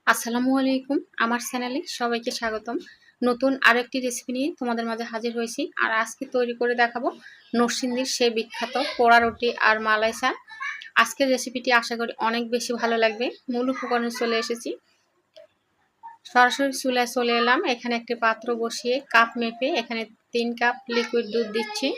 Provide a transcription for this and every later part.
আসসালামু আলাইকুম। আমার চ্যানেলে সবাইকে স্বাগতম। নতুন আরেকটি রেসিপি নিয়ে তোমাদের মাঝে হাজির হয়েছি। আর আজকে তৈরি করে দেখাবো নরসিংদীর সেই বিখ্যাত পোড়া রুটি আর মালাই চা। আজকের রেসিপিটি আশা করি অনেক বেশি ভালো লাগবে। মূল উপকরণে চলে এসেছি। সরাসরি চুলায় চলে এলাম। এখানে একটি পাত্র বসিয়ে কাপ মেপে এখানে 3 কাপ লিকুইড দুধ দিচ্ছি।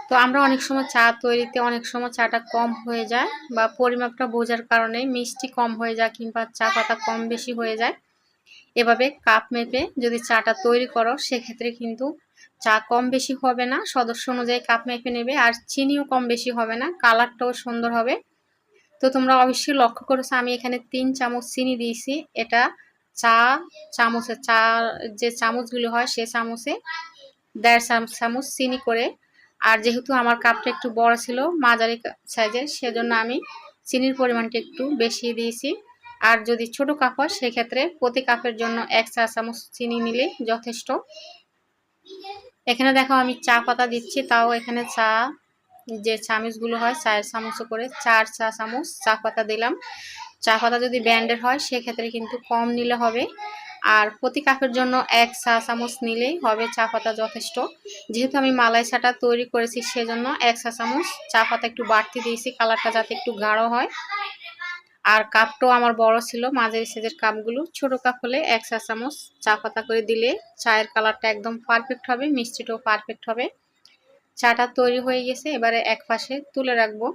তো আমরা অনেক সময় চা তৈরিতে অনেক সময় চাটা কম হয়ে যায় বা পরিমাপটা বোঝার কারণে মিষ্টি কম হয়ে যায় কিংবা চা পাতা কম বেশি হয়ে যায়। এভাবে কাপ মেপে যদি চাটা তৈরি করো সেক্ষেত্রে কিন্তু চা কম বেশি হবে না, সদস্য অনুযায়ী কাপ মেপে নেবে। আর চিনিও কম বেশি হবে না, কালারটাও সুন্দর হবে। তো তোমরা অবশ্যই লক্ষ্য করেছো আমি এখানে 3 চামচ চিনি দিয়েছি। এটা চা চামচে চা যে চামচগুলো হয় সে চামচে 1.5 চামচ চিনি করে। আর যেহেতু আমার কাপটা একটু বড় ছিল মাঝারি সাইজের, সেজন্য আমি চিনির পরিমাণটা একটু বেশি দিয়েছি। আর যদি ছোট কাপ হয় সেক্ষেত্রে প্রতি কাপের জন্য 1 চা চামচ চিনি নিলে যথেষ্ট। এখানে দেখো আমি চা পাতা দিচ্ছি, তাও এখানে চা যে চামচগুলো হয় চায়ের চামচ করে 4 চা চামচ চা পাতা দিলাম। চা পাতা যদি ব্র্যান্ডের হয় সেক্ষেত্রে কিন্তু কম নিলে হবে। আর প্রতি কাপের জন্য 1 চা চামচ নিলেই হবে চা পাতা যথেষ্ট। যেহেতু আমি মালাই চাটা তৈরি করেছি সেজন্য 1 চা চামচ চা পাতা একটু বাড়তি দিয়েছি, কালারটা যাতে একটু গাঢ় হয়। আর কাপটাও আমার বড় ছিল, মাঝারি সাইজের কাপগুলো। ছোট কাপ হলে 1 চা চামচ চা পাতা করে দিলে চায়ের কালারটা একদম পারফেক্ট হবে, মিষ্টিটাও পারফেক্ট হবে। চাটা তৈরি হয়ে গেছে, এবারে এক পাশে তুলে রাখবো।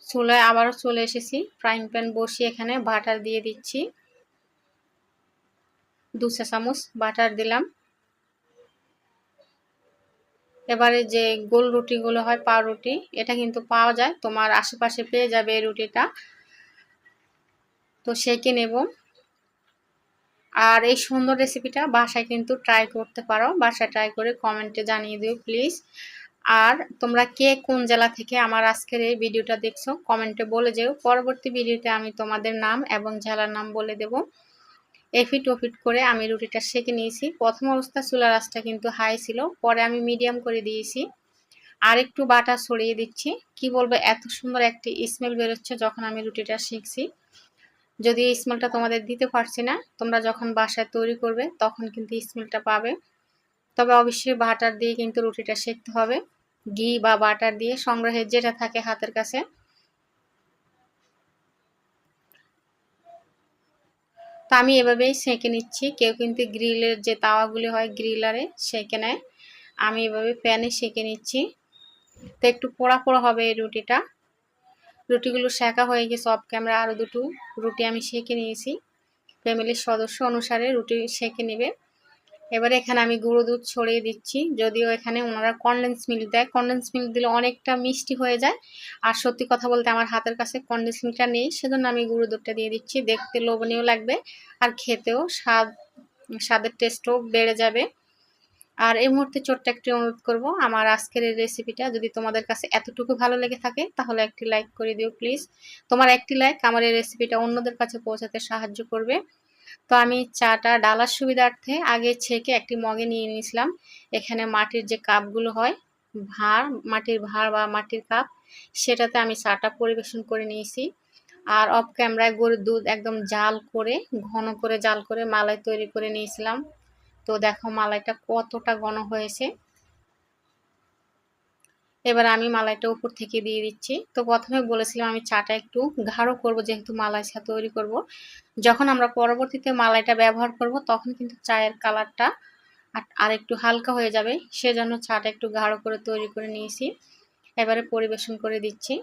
চুলায় আবারও চলে এসেছি, ফ্রাইং প্যান বসিয়ে এখানে বাটার দিয়ে দিচ্ছি। 2 চা চামচ বাটার দিলাম। এবারে যে গোল রুটিগুলো হয় পাউরুটি, এটা কিন্তু পাওয়া যায়, তোমার আশেপাশে পেয়ে যাবে এই রুটিটা। তো সেঁকে নেব। আর এই সুন্দর রেসিপিটা বাসায় কিন্তু ট্রাই করতে পারো, বাসায় ট্রাই করে কমেন্টে জানিয়ে দিও প্লিজ। আর তোমরা কে কোন জেলা থেকে আমার আজকের এই ভিডিওটা দেখছো কমেন্টে বলে যেও। পরবর্তী ভিডিওতে আমি তোমাদের নাম এবং জেলার নাম বলে দেব। এফিট ওফিট করে আমি রুটিটা সেঁকে নিয়েছি। প্রথম অবস্থা চুলার আঁচটা কিন্তু হাই ছিল, পরে আমি মিডিয়াম করে দিয়েছি। আর একটু বাটার ছড়িয়ে দিচ্ছি। কি বলবো, এত সুন্দর একটি স্মেল বেরোচ্ছে যখন আমি রুটিটা সেঁকছি। যদি এই স্মেলটা তোমাদের দিতে পারছি না, তোমরা যখন বাসায় তৈরি করবে তখন কিন্তু স্মেলটা পাবে। তবে অবশ্যই বাটার দিয়ে কিন্তু রুটিটা সেঁকতে হবে, ঘি বা বাটার দিয়ে সংগ্রহে যেটা থাকে হাতের কাছে। তো আমি এভাবেই সেঁকে নিচ্ছি। কেউ কিন্তু গ্রিলের যে তাওয়াগুলি হয় গ্রিলারে সেঁকে নেয়, আমি এভাবে প্যানে সেঁকে নিচ্ছি। তো একটু পোড়া পোড়া হবে এই রুটিটা। রুটিগুলো সেঁকা হয়ে গেছে অফ ক্যামেরা, আরও দুটো রুটি আমি সেঁকে নিয়েছি। ফ্যামিলির সদস্য অনুসারে রুটি সেঁকে নেবে। এবারে এখানে আমি গুঁড়ো দুধ ছড়িয়ে দিচ্ছি। যদিও এখানে ওনারা কনডেন্স মিল্ক দেয়, কনডেন্স মিল্ক দিলে অনেকটা মিষ্টি হয়ে যায়। আর সত্যি কথা বলতে আমার হাতের কাছে কনডেন্স মিল্কটা নেই, সেজন্য আমি গুঁড়ো দুধটা দিয়ে দিচ্ছি। দেখতে লোভনীয় লাগবে আর খেতেও স্বাদের টেস্টও বেড়ে যাবে। আর এই মুহূর্তে ছোট্ট একটি অনুরোধ করব, আমার আজকের এই রেসিপিটা যদি তোমাদের কাছে এতটুকু ভালো লেগে থাকে তাহলে একটি লাইক করে দিও প্লিজ। তোমার একটি লাইক আমার এই রেসিপিটা অন্যদের কাছে পৌঁছাতে সাহায্য করবে। তো আমি চাটা ডালার সুবিধার্থে আগে ছেঁকে একটি মগে নিয়ে নিয়েছিলাম। এখানে মাটির যে কাপগুলো হয়, মাটির ভাঁড় বা মাটির কাপ, সেটাতে আমি চাটা পরিবেশন করে নিয়েছি। আর অফ ক্যামেরায় গরুর দুধ একদম জাল করে, ঘন করে জাল করে মালাই তৈরি করে নিয়েছিলাম। তো দেখো মালাইটা কতটা ঘন হয়েছে। এবার আমি মালাইটা উপর থেকে দিয়ে দিচ্ছি। তো প্রথমে বলেছিলাম আমি চাটা একটু গাঢ় করব, যেহেতু মালাই চা তৈরি করব। যখন আমরা পরবর্তীতে মালাইটা ব্যবহার করব তখন কিন্তু চায়ের কালারটা আর একটু হালকা হয়ে যাবে, সেজন্য চাটা একটু গাঢ় করে তৈরি করে নিয়েছি। এবারে পরিবেশন করে দিচ্ছি।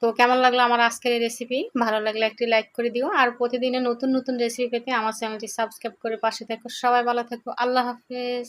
তো কেমন লাগলো আমার আজকের এই রেসিপি? ভালো লাগলে একটি লাইক করে দিও। আর প্রতিদিনের নতুন নতুন রেসিপি পেতে আমার চ্যানেলটি সাবস্ক্রাইব করে পাশে থেকো। সবাই ভালো থেকো। আল্লাহ হাফেজ।